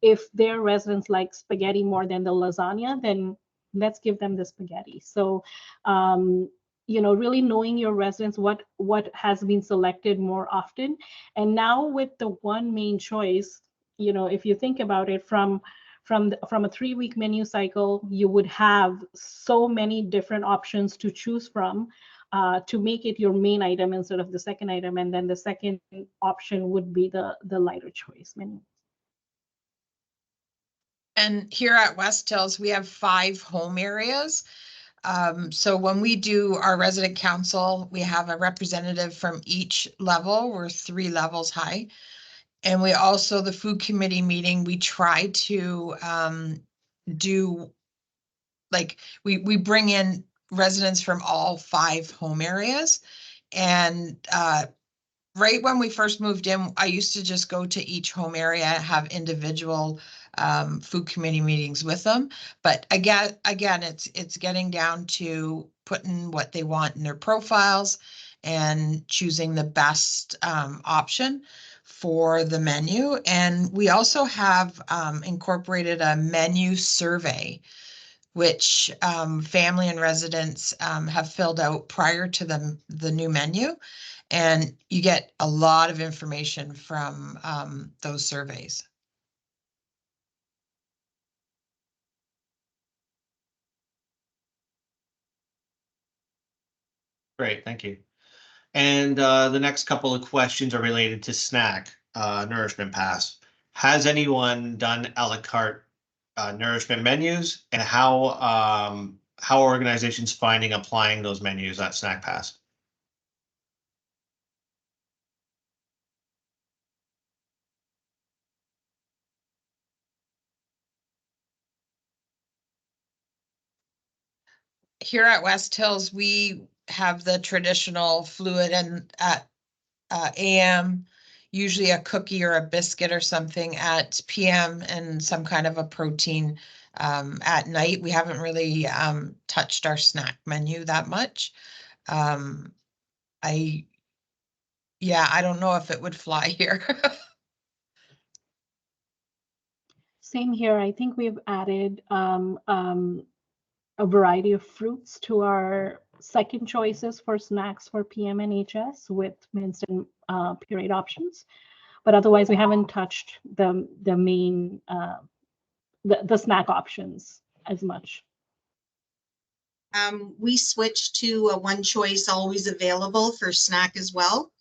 if their residents like spaghetti more than the lasagna, then let's give them the spaghetti. So, really knowing your residents, what has been selected more often. And now with the one main choice, if you think about it, from a 3-week menu cycle, you would have so many different options to choose from to make it your main item instead of the second item. And then the second option would be the lighter choice menu. And here at West Hills, we have 5 home areas. So when we do our resident council, we have a representative from each level. We're 3 levels high. And we also, the food committee meeting, we try to do, like, we bring in residents from all 5 home areas. And right when we first moved in, I used to just go to each home area, have individual food committee meetings with them. But again, it's getting down to putting what they want in their profiles and choosing the best option for the menu. And we also have incorporated a menu survey which family and residents have filled out prior to the new menu. And you get a lot of information from those surveys. Great, thank you. And the next couple of questions are related to snack nourishment pass. Has anyone done a la carte nourishment menus, and how are organizations finding applying those menus at Snack Pass? Here at West Hills, we have the traditional fluid and at AM, usually a cookie or a biscuit or something at PM, and some kind of a protein at night. We haven't really touched our snack menu that much. Yeah, I don't know if it would fly here. Same here. I think we've added a variety of fruits to our second choices for snacks for PM and HS with minced and pureed options. But otherwise, we haven't touched the main the snack options as much. We switched to a one choice always available for snack as well.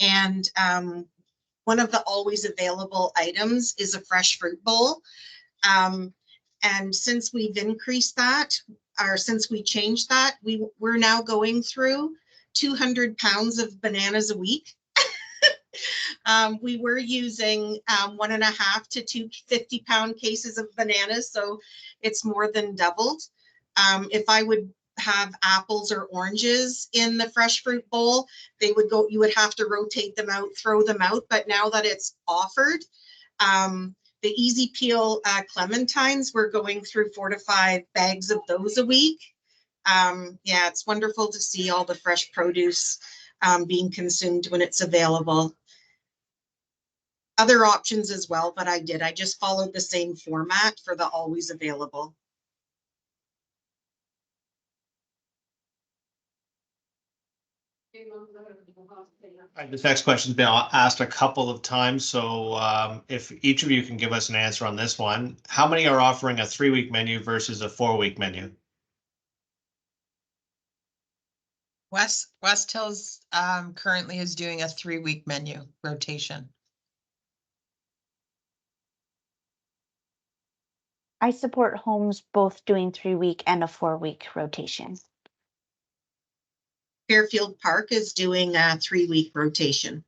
And one of the always available items is a fresh fruit bowl. And since we've increased that, or since we changed that, we're now going through 200 pounds of bananas a week. We were using 1.5 to 2 50-pound cases of bananas, so it's more than doubled. If I would have apples or oranges in the fresh fruit bowl, you would have to rotate them out, throw them out. But now that it's offered, the easy peel clementines, we're going through 4 to 5 bags of those a week. Yeah, it's wonderful to see all the fresh produce being consumed when it's available. Other options as well, but I just followed the same format for the always available. This next question's been asked a couple of times, so if each of you can give us an answer on this one, how many are offering a 3-week menu versus a 4-week menu? West Hills currently is doing a 3-week menu rotation. I support homes both doing 3-week and a 4-week rotation. Fairfield Park is doing a 3-week rotation.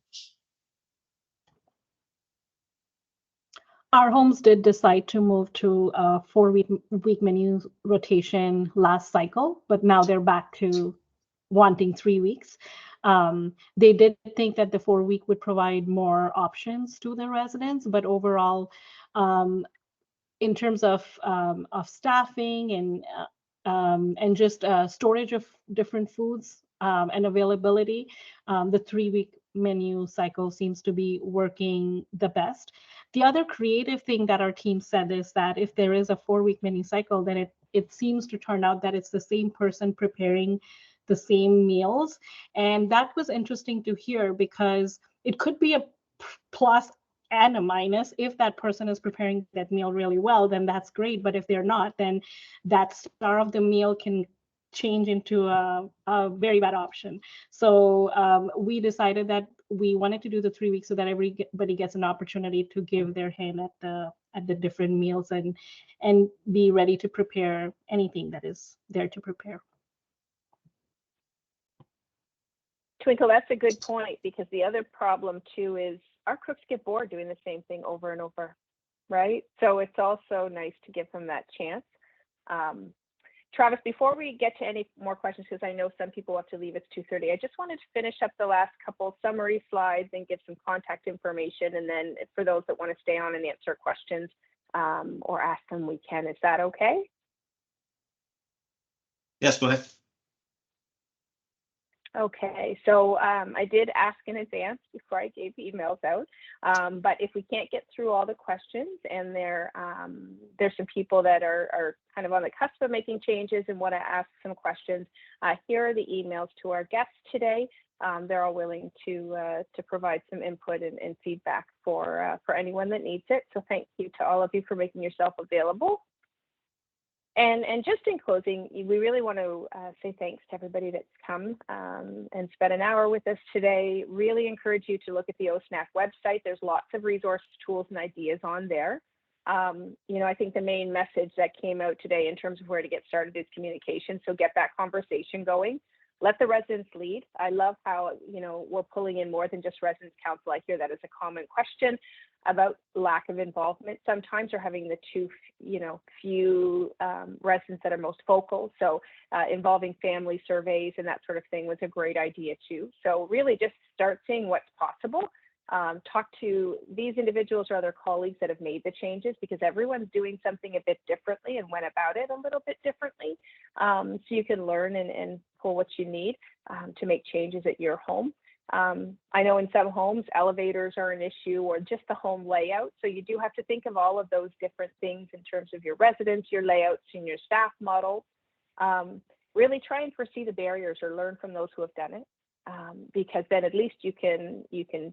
Our homes did decide to move to a 4-week menu rotation last cycle, but now they're back to wanting 3 weeks. They did think that the 4-week would provide more options to the residents, but overall, in terms of staffing and just storage of different foods and availability, the 3-week menu cycle seems to be working the best. The other creative thing that our team said is that if there is a 4-week menu cycle, then it seems to turn out that it's the same person preparing the same meals. And that was interesting to hear because it could be a plus and a minus. If that person is preparing that meal really well, then that's great. But if they're not, then that star of the meal can change into a very bad option. So we decided that we wanted to do the 3 weeks so that everybody gets an opportunity to give their hand at the different meals and be ready to prepare anything that is there to prepare. Twinkle, that's a good point, because the other problem too is our cooks get bored doing the same thing over and over, right? So it's also nice to give them that chance. Travis, before we get to any more questions, because I know some people have to leave, it's 2:30, I just wanted to finish up the last couple summary slides and give some contact information. And then for those that want to stay on and answer questions or ask them, we can. Is that okay? Yes, go ahead. Okay, so I did ask in advance before I gave emails out, but if we can't get through all the questions and there's some people that are kind of on the cusp of making changes and want to ask some questions, here are the emails to our guests today. They're all willing to provide some input and feedback for anyone that needs it. So thank you to all of you for making yourself available. And just in closing, we really want to say thanks to everybody that's come and spent an hour with us today. Really encourage you to look at the OSNAC website. There's lots of resources, tools, and ideas on there. You know, I think the main message that came out today in terms of where to get started is communication. So get that conversation going. Let the residents lead. I love how, you know, we're pulling in more than just residents council. I hear that as a common question about lack of involvement sometimes, or having the few residents that are most vocal. So involving family surveys and that sort of thing was a great idea too. So really just start seeing what's possible. Talk to these individuals or other colleagues that have made the changes, because everyone's doing something a bit differently and went about it a little bit differently. So you can learn and pull what you need to make changes at your home. I know in some homes, elevators are an issue, or just the home layout. So you do have to think of all of those different things in terms of your residents, your layouts, and your staff models. Really try and foresee the barriers or learn from those who have done it, because then at least you can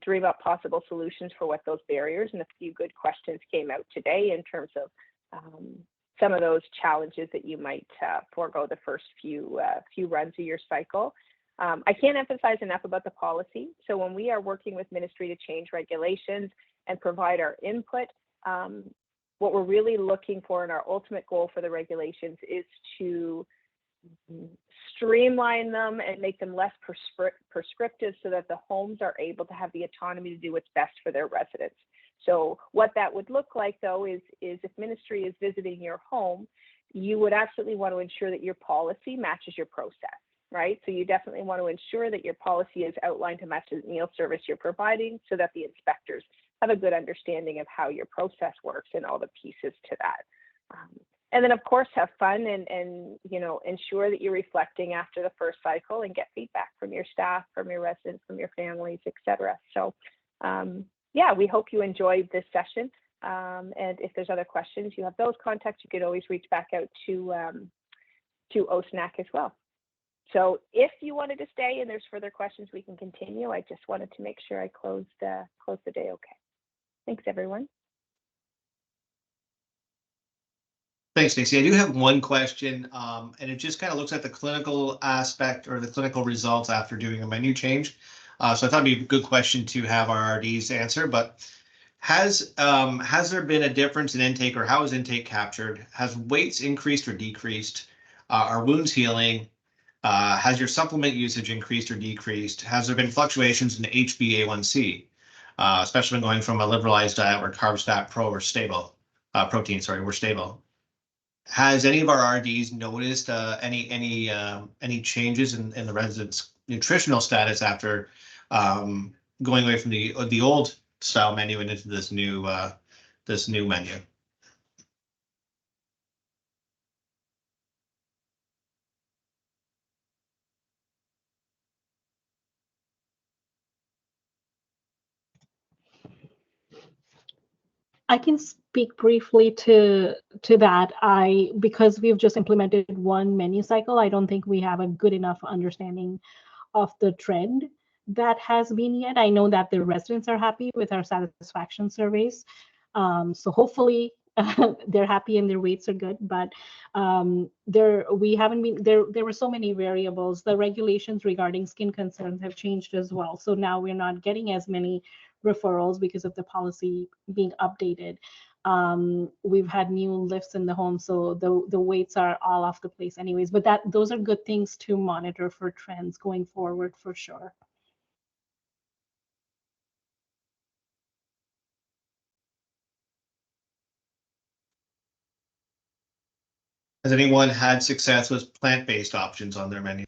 dream up possible solutions for what those barriers, and a few good questions came out today in terms of some of those challenges that you might forego the first few runs of your cycle. I can't emphasize enough about the policy. So when we are working with ministry to change regulations and provide our input, what we're really looking for and our ultimate goal for the regulations is to streamline them and make them less prescriptive, so that the homes are able to have the autonomy to do what's best for their residents. So what that would look like, though, is if ministry is visiting your home, you would absolutely want to ensure that your policy matches your process. Right? So you definitely want to ensure that your policy is outlined to match the meal service you're providing, so that the inspectors have a good understanding of how your process works and all the pieces to that. And then of course, have fun and you know, ensure that you're reflecting after the first cycle and get feedback from your staff, from your residents, from your families, etc. So yeah, we hope you enjoyed this session. And if there's other questions, you have those contacts. You could always reach back out to OSNAC as well. So if you wanted to stay and there's further questions, we can continue. I just wanted to make sure I closed the day okay. Thanks, everyone. Thanks, Stacey. I do have one question, and it just kind of looks at the clinical aspect or the clinical results after doing a menu change. So I thought it'd be a good question to have our RDs answer, but has there been a difference in intake, or how is intake captured? Has weights increased or decreased? Are wounds healing? Has your supplement usage increased or decreased? Has there been fluctuations in HbA1c, especially when going from a liberalized diet where carbs, fat, were stable? Were stable. Has any of our RDs noticed any changes in the residents' nutritional status after going away from the old style menu and into this new menu? I can speak briefly to that. Because we've just implemented one menu cycle, I don't think we have a good enough understanding of the trend that has been yet. I know that the residents are happy with our satisfaction surveys. So hopefully they're happy and their weights are good, but there were so many variables. The regulations regarding skin concerns have changed as well. So now we're not getting as many referrals because of the policy being updated. We've had new lifts in the home, so the weights are all off the place anyways, but those are good things to monitor for trends going forward for sure. Has anyone had success with plant-based options on their menu?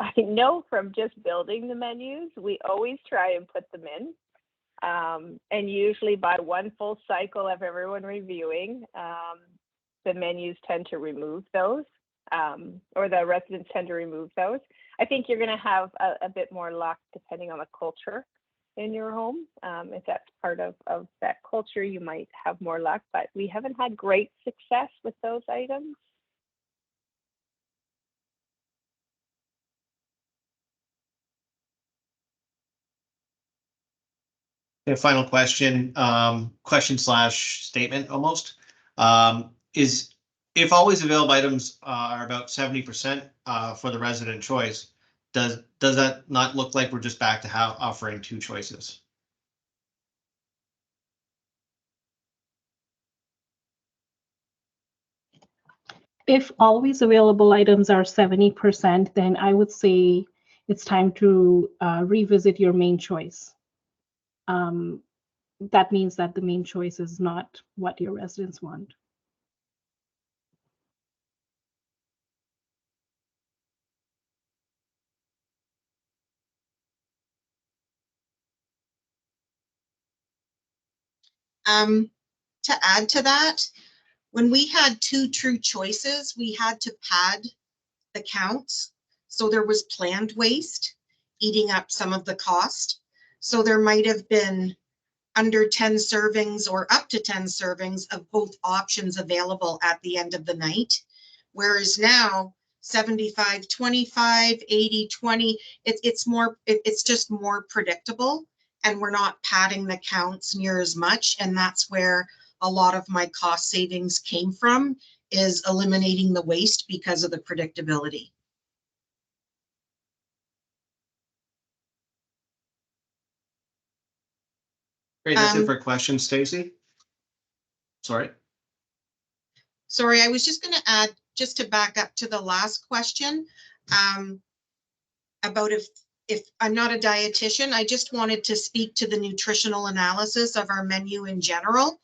I know from just building the menus, we always try and put them in. And usually by one full cycle of everyone reviewing, the menus tend to remove those, or the residents tend to remove those. I think you're going to have a bit more luck depending on the culture in your home. If that's part of that culture, you might have more luck, but we haven't had great success with those items. A final question, question slash statement almost, is if always available items are about 70% for the resident choice, does that not look like we're just back to offering two choices? If always available items are 70%, then I would say it's time to revisit your main choice. That means that the main choice is not what your residents want. To add to that, when we had two true choices, we had to pad the counts. So there was planned waste eating up some of the cost. So there might have been under 10 servings or up to 10 servings of both options available at the end of the night. Whereas now 75, 25, 80, 20, it's just more predictable, and we're not padding the counts near as much. And that's where a lot of my cost savings came from, is eliminating the waste because of the predictability. Great, that's it for questions, Stacy. Sorry. Sorry, I was just going to add, just to back up to the last question, about if I'm not a dietitian, I just wanted to speak to the nutritional analysis of our menu in general.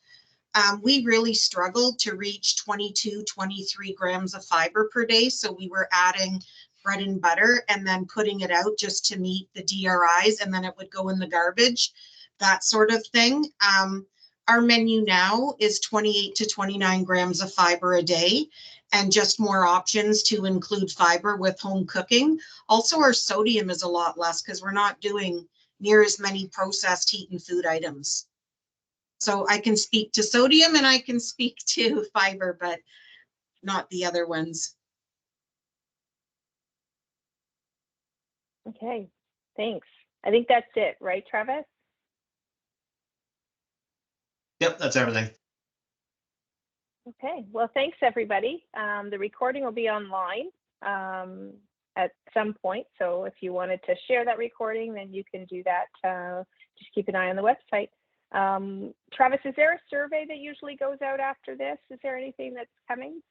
We really struggled to reach 22, 23 grams of fiber per day. So we were adding bread and butter and then putting it out just to meet the DRIs, and then it would go in the garbage, that sort of thing. Our menu now is 28 to 29 grams of fiber a day, and just more options to include fiber with home cooking. Also, our sodium is a lot less because we're not doing near as many processed heat and food items. So I can speak to sodium and I can speak to fiber, but not the other ones. Okay, thanks. I think that's it, right, Travis? Yep, that's everything. Okay, well, thanks, everybody. The recording will be online at some point. So if you wanted to share that recording, then you can do that. Just keep an eye on the website. Travis, is there a survey that usually goes out after this? Is there anything that's coming?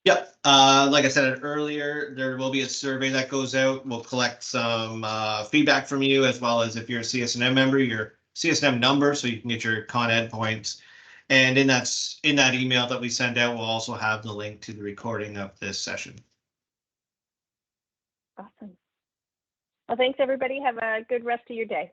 Yep, like I said earlier, there will be a survey that goes out. We'll collect some feedback from you, as well as if you're a CSNM member, your CSNM number, so you can get your Con Ed points. And in that email that we send out, we'll also have the link to the recording of this session. Awesome. Well, thanks, everybody. Have a good rest of your day.